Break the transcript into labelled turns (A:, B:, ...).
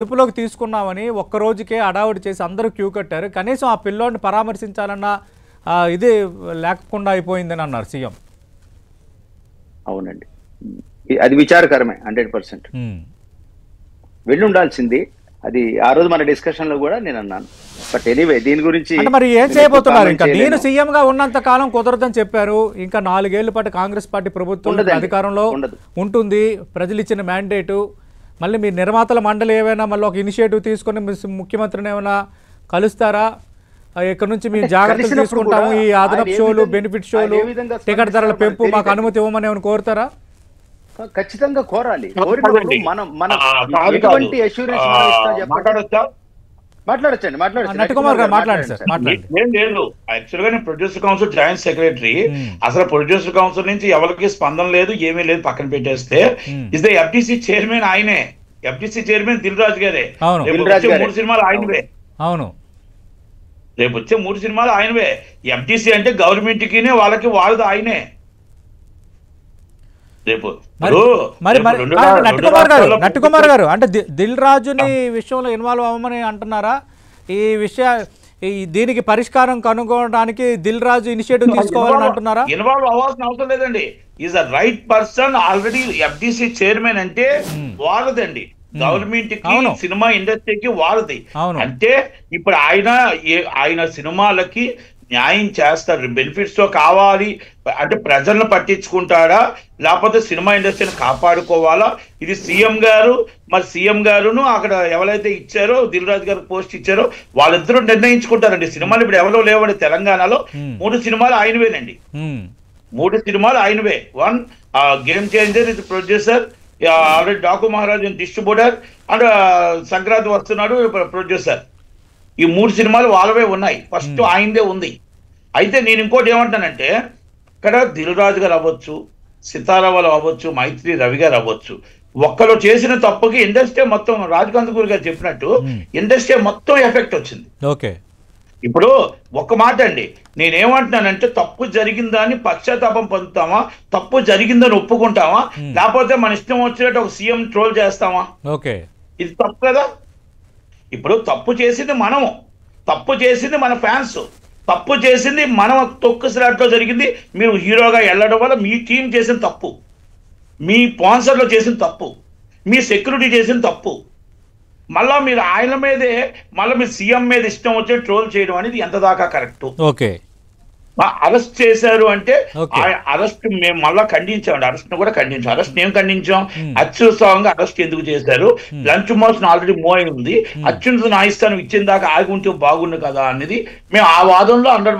A: అదుపులోకి తీసుకున్నామని ఒక్క రోజుకే హడావుడి చేసి అందరూ క్యూ కట్టారు. కనీసం ఆ పిల్లోడిని పరామర్శించాలన్న ఇది లేకుండా అయిపోయిందని అన్నారు సీఎం.
B: అవునండి, అది విచారకరమే 100%. వెళ్ళి ఉండాల్సింది. అది ఆ రోజు మన డిస్కషన్ లో కూడా నేను అన్నాను. బట్ ఎనీవే దీని గురించి
A: మరి ఏం చేయబోతున్నారు? ఇంకా నేను సీఎం గా ఉన్నంత కాలం కుదరదని చెప్పారు. ఇంకా 4 ఏళ్ల పాటు కాంగ్రెస్ పార్టీ ప్రభుత్వం అధికారంలో ఉంటుంది. ప్రజలు ఇచ్చిన మ్యాండేటు. మళ్ళీ మీ నిర్మాతల మండలి ఏమైనా మళ్ళీ ఒక ఇనిషియేటివ్ తీసుకొని ముఖ్యమంత్రిని ఏమైనా కలుస్తారా? ఇక్కడ నుంచి మేము జాగ్రత్తలు తీసుకుంటాము, ఈ అదనపు షోలు, బెనిఫిట్ షోలు, టికెట్ ధరల పెంపు మాకు అనుమతి ఇవ్వమని ఏమైనా కోరుతారా?
B: ఖచ్చితంగా కోరాలి. ఎటువంటి అష్యూరెన్స్ మాట్లాడొచ్చండి.
C: యాక్చువల్గా నేను ప్రొడ్యూసర్ కౌన్సిల్ జాయింట్ సెక్రటరీ. అసలు ప్రొడ్యూసర్ కౌన్సిల్ నుంచి ఎవరికి స్పందన లేదు, ఏమీ లేదు. పక్కన పెట్టేస్తే ఇస్ ద ఎఫ్టీసీ చైర్మన్ ఆయనే. ఎఫ్టీసీ చైర్మన్ దిల్ రాజు గారే. 3 సినిమాలు ఆయనవే.
A: అవును,
C: రేపు వచ్చే 3 సినిమాలు ఆయనవే. ఎఫ్టీసీ అంటే గవర్నమెంట్ కి వాళ్ళకి వాళ్ళది ఆయనే. రేపు
A: నట్టుకుమార్ గారు అంటే దిల్ రాజుని విషయంలో ఇన్వాల్వ్ అవ్వమని అంటున్నారా? దీనికి పరిష్కారం కనుగొనడానికి దిల్ రాజు ఇనిషియేటివ్ తీసుకోవాలని అంటున్నారా?
C: ఇన్వాల్వ్ అవ్వాల్సిన అవసరం లేదండి. Is the right person. Already FDC chairman అంటే వాళ్ళదండి. గవర్నమెంట్ కి సినిమా ఇండస్ట్రీకి వాళ్ళది. అంటే ఇప్పుడు ఆయన సినిమాలకి న్యాయం చేస్తారు. బెనిఫిట్స్ తో కావాలి అంటే ప్రజలను పట్టించుకుంటాడా, లేకపోతే సినిమా ఇండస్ట్రీని కాపాడుకోవాలా? ఇది సీఎం గారు, మరి సీఎం గారును అక్కడ ఎవరైతే ఇచ్చారో దిల్ రాజు గారికి పోస్ట్ ఇచ్చారో వాళ్ళిద్దరూ నిర్ణయించుకుంటారండి. సినిమాలు ఇప్పుడు ఎవరో లేవండి. తెలంగాణలో 3 సినిమాలు ఆయనవేనండి. 3 సినిమాలు ఆయనవే. 1 గేమ్ చేంజర్, ఇది producer. Already Daaku Maharaj distributor and Sankranti వస్తున్నాడు ప్రొడ్యూసర్. ఈ 3 సినిమాలు వాళ్ళవే ఉన్నాయి. ఫస్ట్ ఆయనదే ఉంది. అయితే నేను ఇంకోటి ఏమంటానంటే, ఇక్కడ దిల్ రాజు గారు అవ్వచ్చు, సితారా వాళ్ళు అవ్వచ్చు, మైత్రి రవి గారు అవ్వచ్చు, ఒక్కరు చేసిన తప్పుకి ఇండస్ట్రీ మొత్తం, రాజకందుకూరి గారు చెప్పినట్టు ఇండస్ట్రీ మొత్తం ఎఫెక్ట్ వచ్చింది.
A: ఓకే,
C: ఇప్పుడు ఒక్క మాట అండి, నేనేమంటున్నానంటే తప్పు జరిగిందని పశ్చాత్తాపం పొందుతామా, తప్పు జరిగిందని ఒప్పుకుంటామా, లేకపోతే మన ఇష్టం వచ్చినట్టు ఒక సీఎం ట్రోల్ చేస్తామా?
A: ఓకే, ఇది
C: తప్పు కదా. ఇప్పుడు తప్పు చేసింది మనము, తప్పు చేసింది మన ఫ్యాన్స్, తప్పు చేసింది మనం తొక్కుసలాట్లో జరిగింది. మీరు హీరోగా వెళ్ళడం వల్ల మీ టీం చేసిన తప్పు, మీ స్పాన్సర్లు చేసిన తప్పు, మీ సెక్యూరిటీ చేసిన తప్పు. మళ్ళా మీరు ఆయన మీదే మళ్ళీ మీ సీఎం మీద ఇష్టం వచ్చే ట్రోల్ చేయడం అనేది ఎంత దాకా కరెక్ట్?
A: ఓకే,
C: అరెస్ట్ చేశారు అంటే అరెస్ట్ మేము మళ్ళా ఖండించామండి. అరెస్ట్ కూడా ఖండించాం. అరెస్ట్ ఏం ఖండించాం? అత్యుత్సాహంగా అరెస్ట్ ఎందుకు చేశారు? లంచ్ మోషన్ ఆల్రెడీ మూవ్ అయి ఉంది. అత్యున్నత న్యాయస్థానం ఇచ్చిన దాకా ఆగి ఉంటే బాగుండు కదా అనేది మేము ఆ వాదంలో 100